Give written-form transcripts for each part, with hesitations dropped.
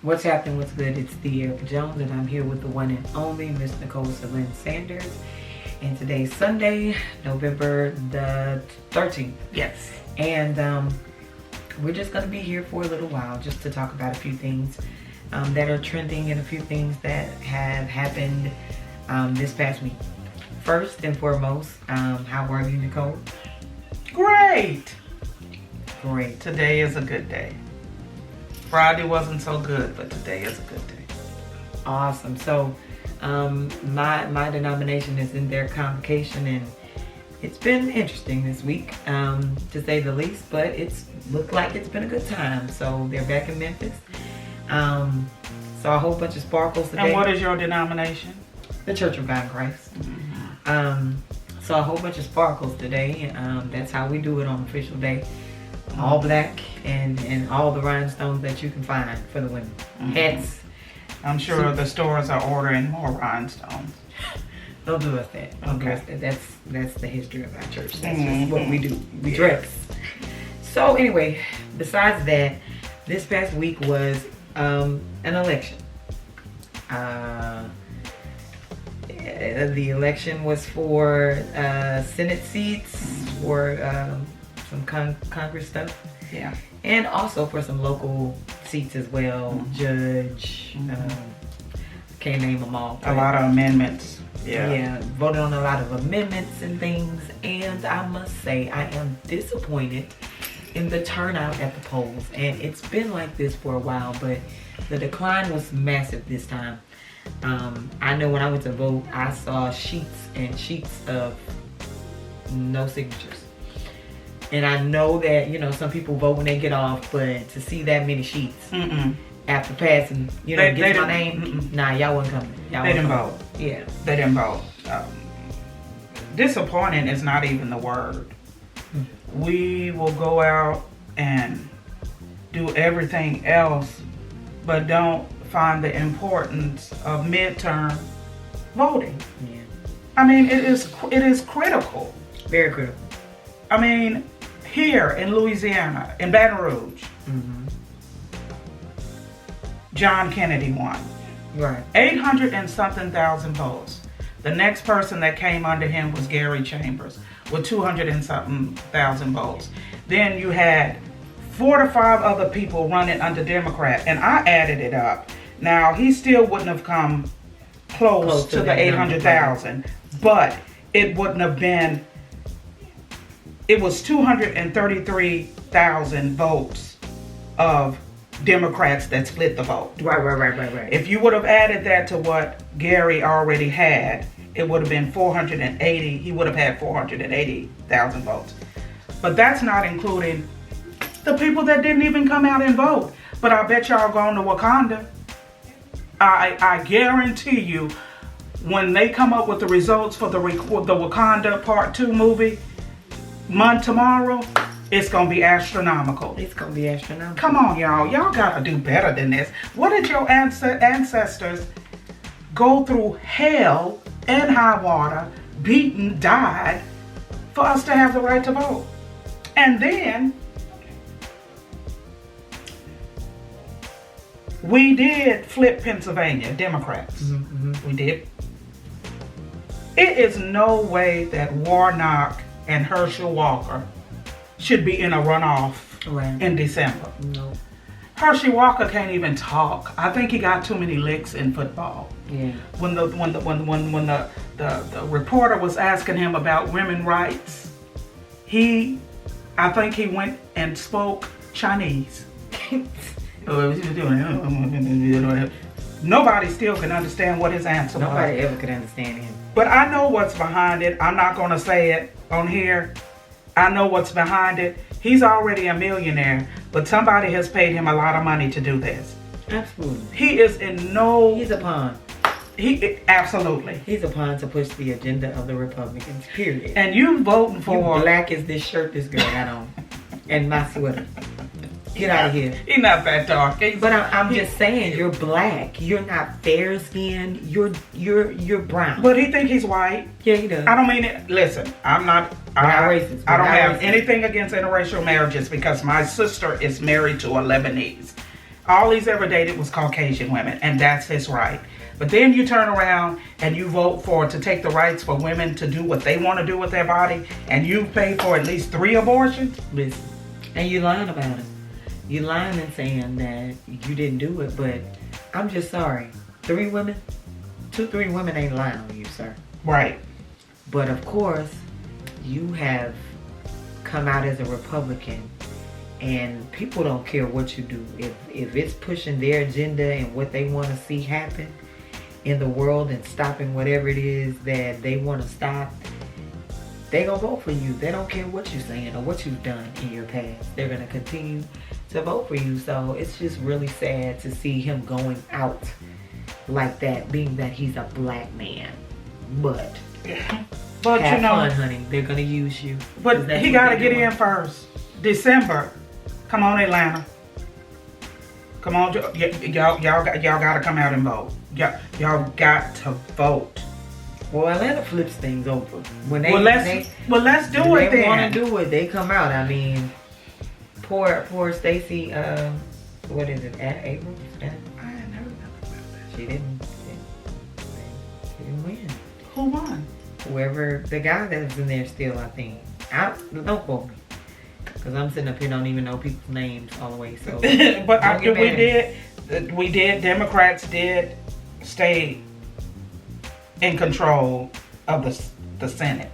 What's happening? What's good? It's the Erica Jones, and I'm here with the one and only Miss Nicole Celine Sanders. And today's Sunday, November the 13th. Yes. And we're just going to be here for a little while just to talk about a few things that are trending and a few things that have happened this past week. First and foremost, how are you, Nicole? Great. Great. Today is a good day. Friday wasn't so good, but today is a good day. Awesome. So my denomination is in their convocation, and it's been interesting this week, to say the least, but it's looked like it's been a good time. So they're back in Memphis. So a whole bunch of sparkles today. And what is your denomination? The Church of God in Christ. Mm-hmm. So a whole bunch of sparkles today. That's how we do it on official day. All black and all the rhinestones that you can find for the women. Mm-hmm. Hats. I'm sure the stores are ordering more rhinestones. Don't do us that. Don't do us Okay. that. That's the history of our church. That's Mm-hmm. just what we do. We dress. So anyway, besides that, this past week was an election. The election was for Senate seats, for some Congress stuff. Yeah. And also for some local seats as well. Mm-hmm. Judge, can't name them all. A lot of amendments. Yeah, voted on a lot of amendments and things. And I must say, I am disappointed in the turnout at the polls. And it's been like this for a while, but the decline was massive this time. I know when I went to vote, I saw sheets and sheets of no signatures. And I know that, some people vote when they get off, but to see that many sheets after passing, get my name, nah, y'all wasn't coming. They didn't vote. Yeah. They didn't vote. Disappointing is not even the word. We will go out and do everything else, but don't find the importance of midterm voting. Yeah. I mean, it is critical. Very critical. I mean, here in Louisiana, in Baton Rouge, John Kennedy won. Right. 800 and something thousand votes. The next person that came under him was Gary Chambers with 200 and something thousand votes. Then you had 4 to 5 other people running under Democrat, and I added it up. Now, he still wouldn't have come close to the 800,000, but it wouldn't have been. It was 233,000 votes of Democrats that split the vote. Right. If you would have added that to what Gary already had, it would have been 480. He would have had 480,000 votes. But that's not including the people that didn't even come out and vote. But I bet y'all going to Wakanda. I guarantee you, when they come up with the results for the Wakanda Part 2 movie, tomorrow, it's gonna be astronomical. It's gonna be astronomical. Come on, y'all. Y'all gotta do better than this. What did your ancestors go through hell and high water, beaten, died, for us to have the right to vote? And then we did flip Pennsylvania, Democrats. We did. It is no way that Warnock and Herschel Walker should be in a runoff in December. No. Herschel Walker can't even talk. I think he got too many licks in football. Yeah. When the reporter was asking him about women's rights, I think he went and spoke Chinese. Nobody still can understand what his answer was. Nobody ever could understand him. But I know what's behind it. I'm not going to say it on here. I know what's behind it. He's already a millionaire, but somebody has paid him a lot of money to do this. Absolutely. He is in no... He's a pawn. Absolutely. He's a pawn to push the agenda of the Republicans, period. And you voting for... You black as this shirt this girl got on. And my sweater. Get out of here. He's not that dark. But I'm just saying, you're black. You're not fair skinned. You're brown. But he think he's white. Yeah, he does. I don't mean it. Listen, I'm not racist. I don't have anything against interracial marriages because my sister is married to a Lebanese. All he's ever dated was Caucasian women, and that's his right. But then you turn around and you vote to take the rights for women to do what they want to do with their body, and you pay for at least 3 abortions? Listen, and you lying about it. You lying and saying that you didn't do it, but I'm just sorry. 3 women? 2-3 women ain't lying on you, sir. Right. But of course, you have come out as a Republican, and people don't care what you do. If it's pushing their agenda and what they want to see happen in the world and stopping whatever it is that they want to stop, they gonna vote for you. They don't care what you're saying or what you've done in your past. They're gonna continue to vote for you. So it's just really sad to see him going out like that, being that he's a black man. But have fun, honey. They're gonna use you. But he gotta get in first. December. Come on, Atlanta. Come on, y'all gotta come out and vote. Y'all got to vote. Well, Atlanta flips things over. When let's do it then. They want to do it. They come out. I mean, poor Stacey. What is it? Abrams? I hadn't heard nothing about that. She didn't win. Who won? Whoever, the guy that's in there still, I think. Don't quote me, because I'm sitting up here don't even know people's names all the way. So, but after we did. Democrats did stay in control of the Senate.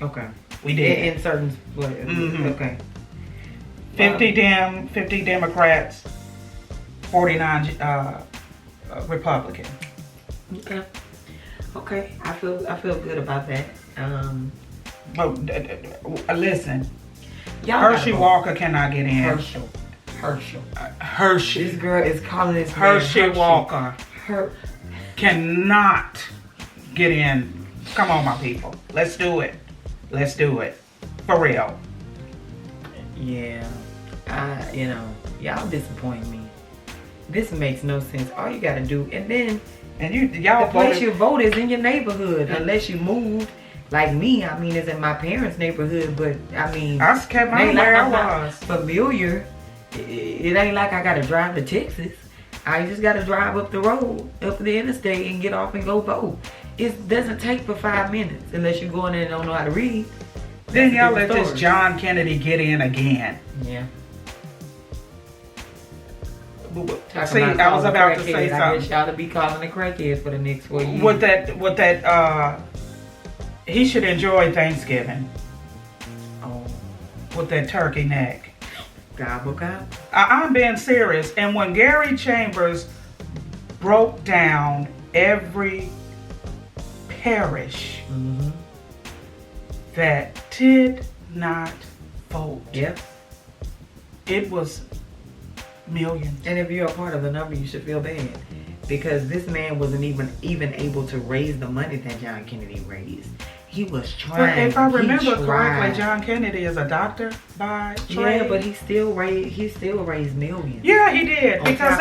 Okay. We did in certain. Okay. 50 Democrats, 49 Republicans. Okay. Okay, I feel good about that. But listen, y'all Hershey Walker cannot get in. Herschel. Hershey. This girl is calling this Hershey Walker. Her cannot get in. Come on, my people. Let's do it. Let's do it. For real. Yeah. Y'all disappoint me. This makes no sense. All you gotta do, y'all the place you vote is in your neighborhood, unless you moved. Like me, I mean, it's in my parents' neighborhood, but I mean, I kept my where I was familiar. It ain't like I gotta drive to Texas. I just gotta drive up the road, up the interstate, and get off and go vote. It doesn't take but 5 minutes, unless you go in there and don't know how to read. Then y'all let this John Kennedy get in again. Yeah. See, I was about to say something. I guess y'all to be calling the crackhead for the next 4 years. With that, he should enjoy Thanksgiving. Oh. With that turkey neck. Gobble gobble. I'm being serious. And when Gary Chambers broke down every parish that did not vote. Yep. It was millions. And if you're a part of the number, you should feel bad, because this man wasn't even able to raise the money that John Kennedy raised. He was trying. But if I remember correctly, John Kennedy is a doctor by trade. Yeah, but he still raised millions. Yeah, he did, because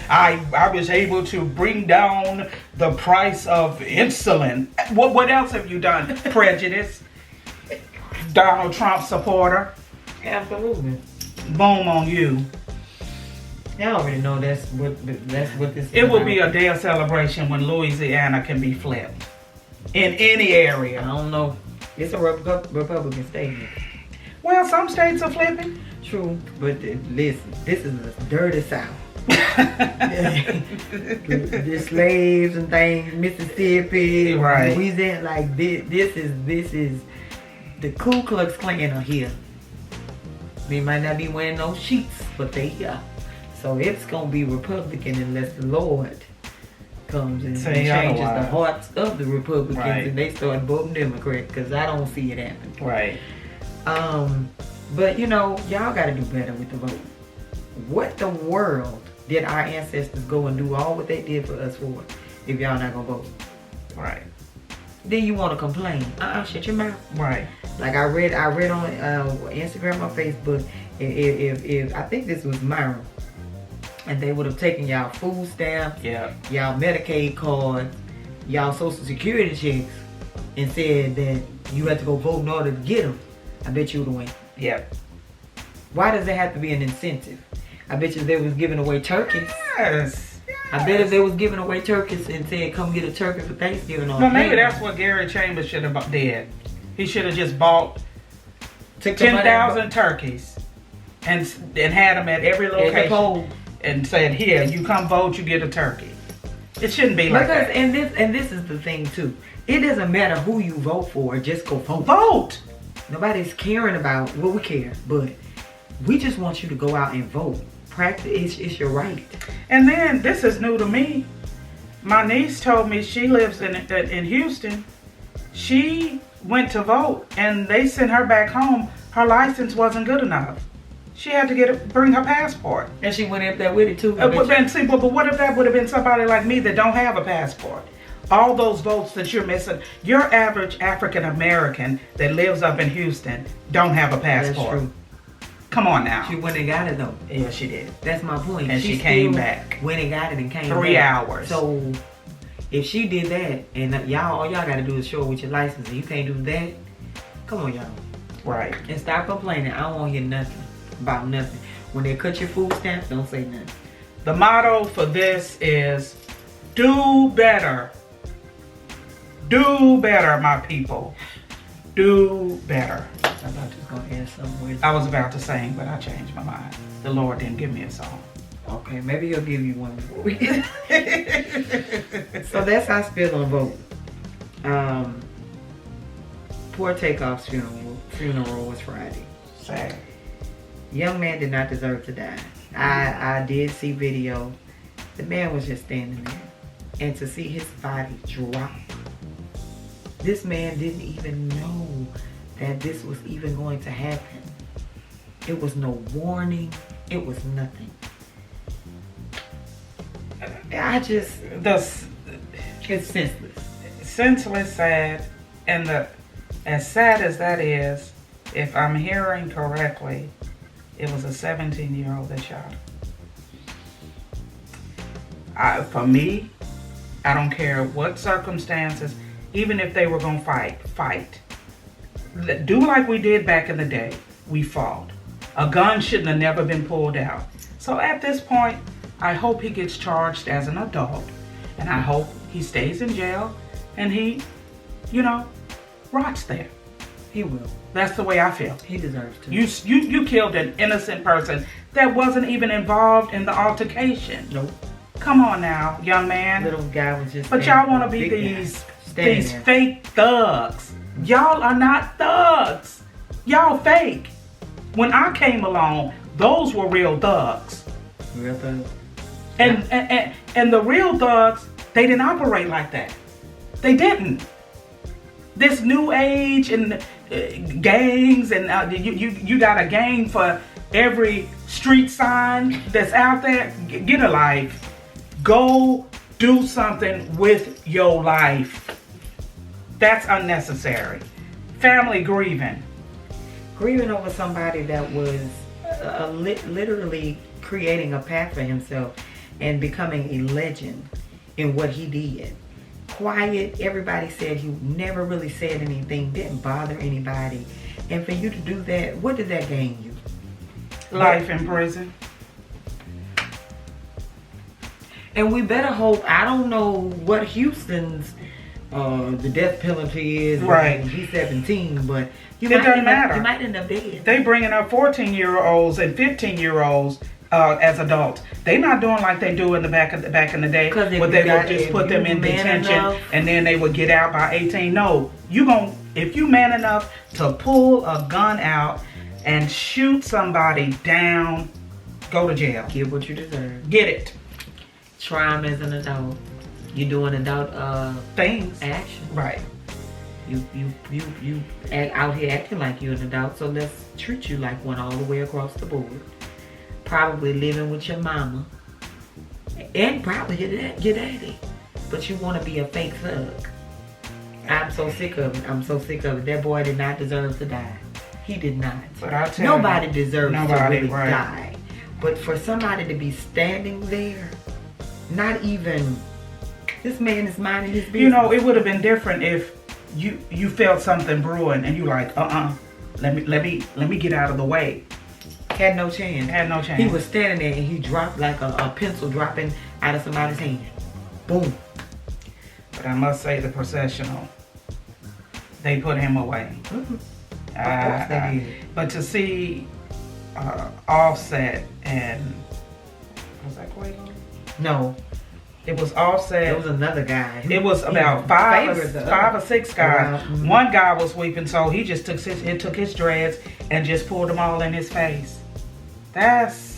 I was able to bring down the price of insulin. What else have you done? Prejudice. Donald Trump supporter. Absolutely. Boom on you. Y'all already know that's what this is. It will be a day of celebration when Louisiana can be flipped. In any area. I don't know. It's a Republican state. Well, some states are flipping. True, but listen, this is a dirty South. The slaves and things, Mississippi, right? Louisiana, like this is the Ku Klux Klan are here. They might not be wearing no sheets, but they here. So it's gonna be Republican unless the Lord comes and changes the hearts of the Republicans, right, and they start voting Democrat, because I don't see it happen. Right. But y'all got to do better with the vote. What the world did our ancestors go and do all what they did for us for if y'all not gonna vote? Right. Then you want to complain? Shut your mouth. Right. Like I read on Instagram or Facebook. If I think this was Myron. And they would have taken y'all food stamps, y'all Medicaid cards, y'all Social Security checks, and said that you had to go vote in order to get them. I bet you would have went. Yep. Why does there have to be an incentive? I bet you they was giving away turkeys. Yes. I bet if they was giving away turkeys and said, come get a turkey for Thanksgiving on No, maybe that's what Gary Chambers should have did. He should have just bought 10,000 turkeys and had them at every location and said, here, you come vote, you get a turkey. It shouldn't be like that. And this is the thing too. It doesn't matter who you vote for, just go vote. Vote! Nobody's caring about, well, we care, but we just want you to go out and vote. Practice, it's your right. And then, this is new to me. My niece told me she lives in Houston. She went to vote and they sent her back home. Her license wasn't good enough. She had to bring her passport. And she went up there with it too. But what if that would have been somebody like me that don't have a passport? All those votes that you're missing, your average African American that lives up in Houston don't have a passport. That's true. Come on now. She went and got it though. Yeah, she did. That's my point. And she came back. Went and got it and came 3 back. hours. So if she did that, and all y'all gotta do is show up with your license, and you can't do that, come on, y'all. Right. And stop complaining. I don't want to hear nothing about nothing. When they cut your food stamps, don't say nothing. The motto for this is, do better. Do better, my people. Do better. I thought you was going to add something weird. I was about to sing, but I changed my mind. The Lord didn't give me a song. Okay, maybe he'll give you one before we get. So that's how I feel on vote. Poor Takeoff's funeral was Friday. Sad. Young man did not deserve to die. I did see video. The man was just standing there. And to see his body drop. This man didn't even know that this was even going to happen. It was no warning. It was nothing. It's senseless. Senseless, sad, and as sad as that is, if I'm hearing correctly, it was a 17-year-old that shot him. For me, I don't care what circumstances, even if they were gonna fight. Do like we did back in the day. We fought. A gun shouldn't have never been pulled out. So at this point, I hope he gets charged as an adult, and I hope he stays in jail, and he, rots there. He will. That's the way I feel. He deserves to. You killed an innocent person that wasn't even involved in the altercation. Nope. Come on now, young man. Little guy was just. But y'all want to be these fake thugs. Y'all are not thugs. Y'all fake. When I came along, those were real thugs. Real thugs. And the real thugs, they didn't operate like that. They didn't. This new age and gangs and you got a gang for every street sign that's out there. Get a life. Go do something with your life. That's unnecessary. Family grieving. Grieving over somebody that was literally creating a path for himself and becoming a legend in what he did. Quiet, everybody said he never really said anything, didn't bother anybody. And for you to do that, what did that gain you? Life in prison. And we better hope, I don't know what Houston's the death penalty is. Right. He's 17, but It doesn't matter. You might end up dead. They bringing up 14-year-olds and 15-year-olds as adults. They not doing like they do in the back in the day, where they would just put them in detention and then they would get out by 18. No, if you man enough to pull a gun out and shoot somebody down, go to jail. Get what you deserve. Get it. Try them as an adult. You're doing adult things. Action. Right. You act out here acting like you're an adult, so let's treat you like one all the way across the board. Probably living with your mama. And probably your daddy. But you want to be a fake thug. I'm so sick of it. I'm so sick of it. That boy did not deserve to die. He did not. But I tell you, nobody deserves to really right. die. But for somebody to be standing there, not even, this man is minding his business. You know, it would have been different if you felt something brewing and you like, let me get out of the way. Had no chance. Had no chance. He was standing there and he dropped like a pencil dropping out of somebody's hand. Boom. But I must say, the processional, they put him away. Mm-hmm. Of course they did. But to see Offset and was that Quavo? No, it was Offset. there was another guy. It was about five or six guys. Mm-hmm. One guy was sweeping, so he just took his dreads and just pulled them all in his face. That's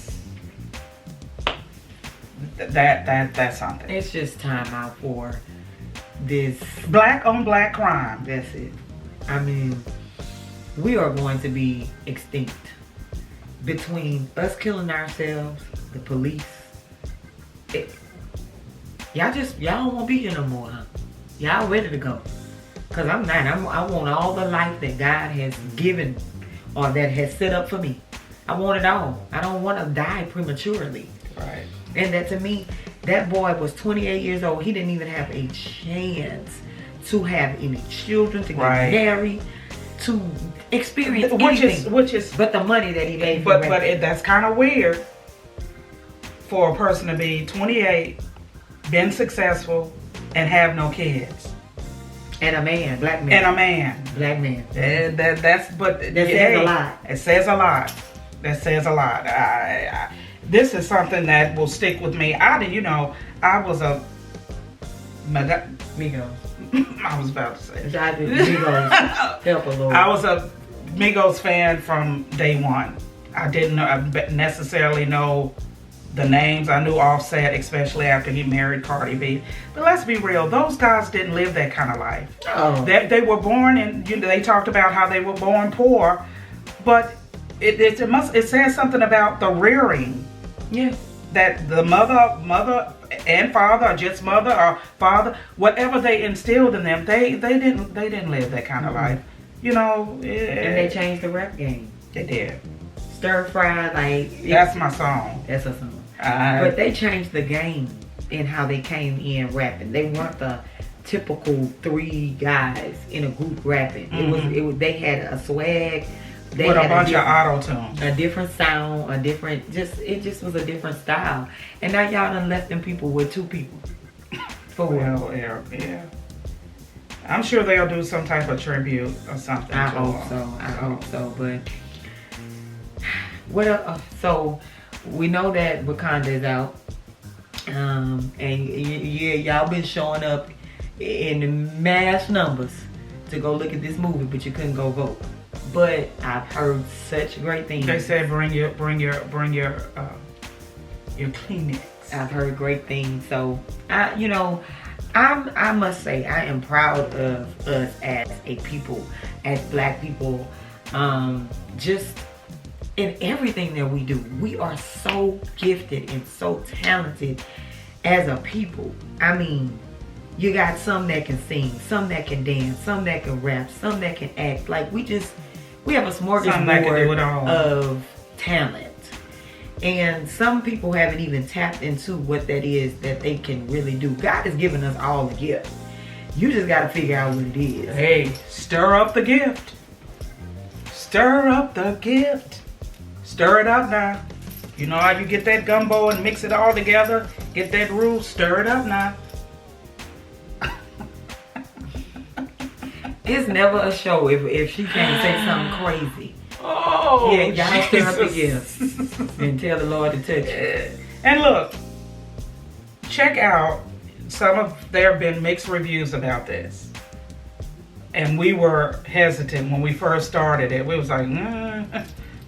something. It's just time out for this Black on black crime. That's it. I mean, we are going to be extinct between us killing ourselves, the police. Y'all don't want to be here no more, huh? Y'all ready to go? Cause I'm not. I want all the life that God has given or that has set up for me. I want it all. I don't want to die prematurely. Right. And that to me, that boy was 28 years old. He didn't even have a chance to have any children, to get married, to experience anything. Which is, but the money that he made. But that's kind of weird for a person to be 28, been successful, and have no kids. And a man, black man. And a man. Black man. And that says a lot. It says a lot. That says a lot. This is something that will stick with me. I was a Migos. I was about to say. Migos. Help a little. I was a Migos fan from day one. I didn't necessarily know the names. I knew Offset, especially after he married Cardi B. But let's be real, those guys didn't live that kind of life. Oh. They were born, and they talked about how they were born poor, but it says something about the rearing. Yeah. That the mother and father, or just mother or father, whatever they instilled in them, they didn't live that kind of life. And they changed the rap game. They did. Stir fry, that's my song. That's a song. But they changed the game in how they came in rapping. They weren't the typical three guys in a group rapping. Mm-hmm. It was they had a swag. They with had a bunch of auto-tune. A different sound, it just was a different style. And now y'all done left them people with two people. Yeah. I'm sure they'll do some type of tribute or something. I hope so. But what else? So we know that Wakanda is out. And yeah, y'all been showing up in mass numbers to go look at this movie, but you couldn't go vote. But I've heard such great things. They said bring your Kleenex. I've heard great things. So I must say I am proud of us as a people, as black people. Just in everything that we do, we are so gifted and so talented as a people. I mean, you got some that can sing, some that can dance, some that can rap, some that can act. Like we have a smorgasbord of talent. And some people haven't even tapped into what that is that they can really do. God has given us all a gift. You just got to figure out what it is. Hey, stir up the gift. Stir up the gift. Stir it up now. You know how you get that gumbo and mix it all together? Get that roux, stir it up now. It's never a show if she can't say something crazy. Oh, yeah, y'all stir up the gift and tell the Lord to touch it. And look, check out there have been mixed reviews about this. And we were hesitant when we first started it. We was like,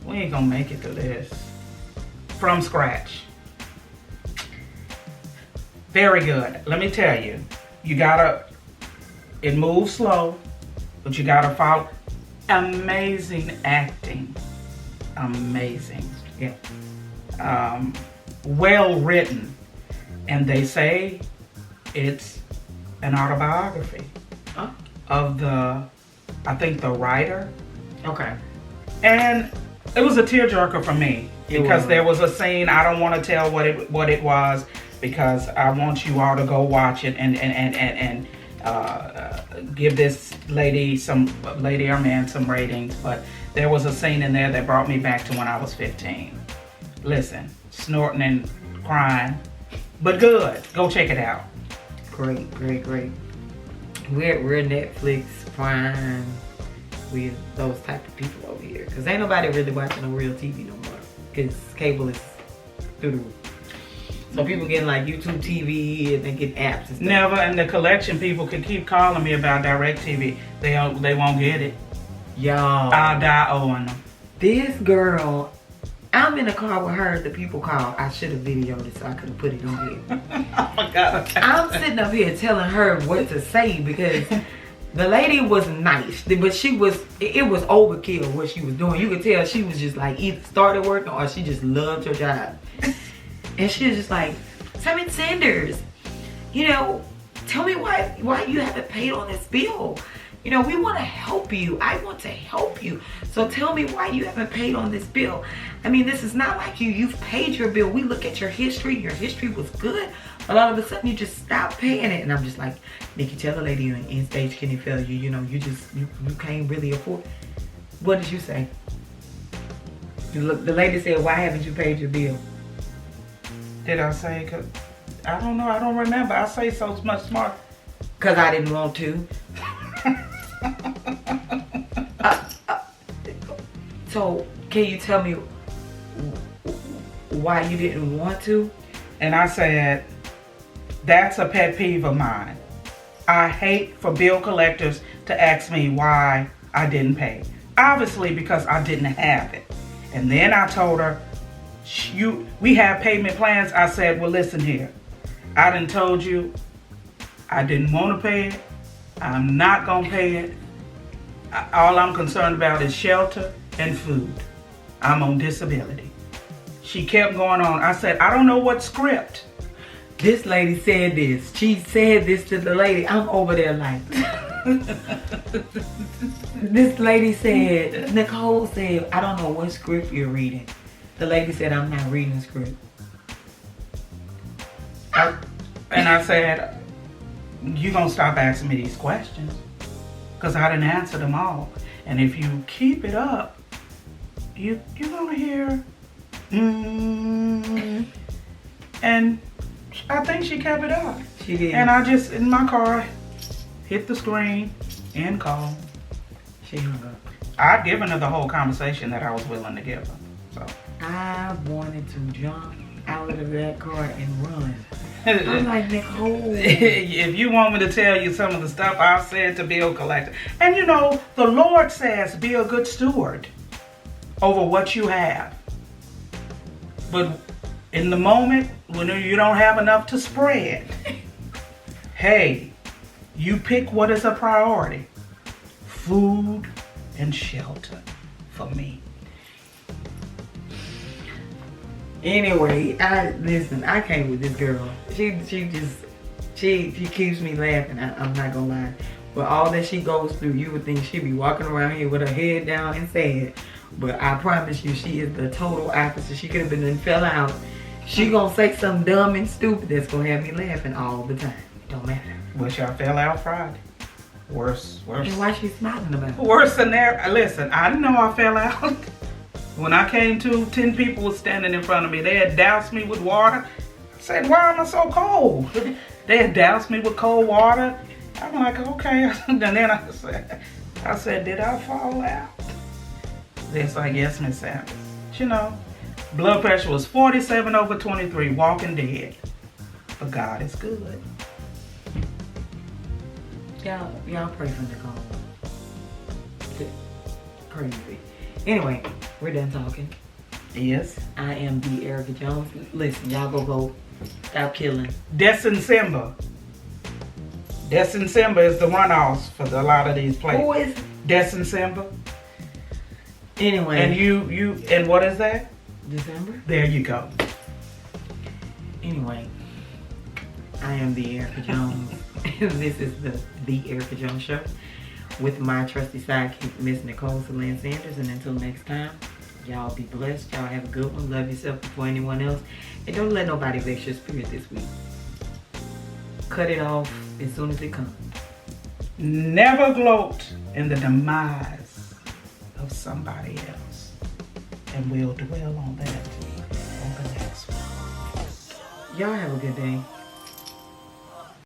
we ain't gonna make it through this. From scratch. Very good. Let me tell you, it moves slow, but you gotta follow. Amazing acting. Amazing. Yeah. Well written. And they say it's an autobiography of I think the writer. Okay. And it was a tearjerker for me because there was a scene, I don't want to tell what it was because I want you all to go watch it and give this lady or man some ratings. But there was a scene in there that brought me back to when I was 15. Listen, snorting and crying, but good. Go check it out. Great. We're Netflix, Prime, we're those type of people over here. Cause ain't nobody really watching no real TV no more. Cause cable is through the roof. So people getting like YouTube TV and they get apps and stuff. Never, and the collection people could keep calling me about DirecTV. They won't get it. Y'all, I'll die owing them. this girl, I'm in a car with her. The people call. I should have videoed it so I could have put it on here. I forgot. I'm sitting up here telling her what to say because the lady was nice, but it was overkill what she was doing. You could tell she was just like either started working or she just loved her job. And she was just like, Simon Sanders, you know, tell me why you haven't paid on this bill. You know, we want to help you. I want to help you. So tell me why you haven't paid on this bill. I mean, this is not like you've paid your bill. We look at your history. Your history was good. But all of a sudden you just stopped paying it. And I'm just like, Nikki, tell the lady you're in end-stage kidney failure. You know, you can't really afford. What did you say? The lady said, why haven't you paid your bill? Did I say? Cause I don't know. I don't remember. I say so much smart. Because I didn't want to. So, can you tell me why you didn't want to? And I said, that's a pet peeve of mine. I hate for bill collectors to ask me why I didn't pay. Obviously, because I didn't have it. And then I told her, we have payment plans. I said, well, listen here. I done told you I didn't want to pay it. I'm not going to pay it. All I'm concerned about is shelter and food. I'm on disability. She kept going on. I said, I don't know what script. This lady said this. She said this to the lady. I'm over there like. This lady said, Nicole said, I don't know what script you're reading. The lady said, I'm not reading the script. And I said, you gonna stop asking me these questions? Because I didn't answer them all. And if you keep it up, you're gonna hear, And I think she kept it up. She did. And I just, in my car, hit the screen, end call. She hung up. I'd given her the whole conversation that I was willing to give her. So I wanted to jump out of that car and run. I'm like, Nicole. If you want me to tell you some of the stuff I've said to bill collector, and you know, the Lord says be a good steward over what you have. But in the moment when you don't have enough to spread, hey, you pick what is a priority. Food and shelter for me. Anyway, I came with this girl. She keeps me laughing. I'm not gonna lie. But all that she goes through, you would think she'd be walking around here with her head down and sad. But I promise you, she is the total opposite. She could have been and fell out. She gonna say something dumb and stupid that's gonna have me laughing all the time. Don't matter. Wish I fell out Friday. Worse. And why she smiling about it? Worse than that. Listen, I didn't know I fell out. When I came to, 10 people were standing in front of me. They had doused me with water. I said, why am I so cold? They had doused me with cold water. I'm like, okay. And then I said, did I fall out? They're like, yes, Miss Sanders. You know, blood pressure was 47/23, walking dead. But God is good. Y'all pray for Nicole. Crazy. Anyway, we're done talking. Yes. I am the Erica Jones. Listen, y'all go vote. Stop killing. December. December is the runoffs for a lot of these places. Who is December? Anyway. And and what is that? December? There you go. Anyway, I am the Erica Jones. This is the Erica Jones Show with my trusty sidekick, Miss Nicole Celine Sanders. And until next time, y'all be blessed. Y'all have a good one. Love yourself before anyone else. And don't let nobody vex your spirit this week. Cut it off as soon as it comes. Never gloat in the demise of somebody else. And we'll dwell on that on the next one. Y'all have a good day.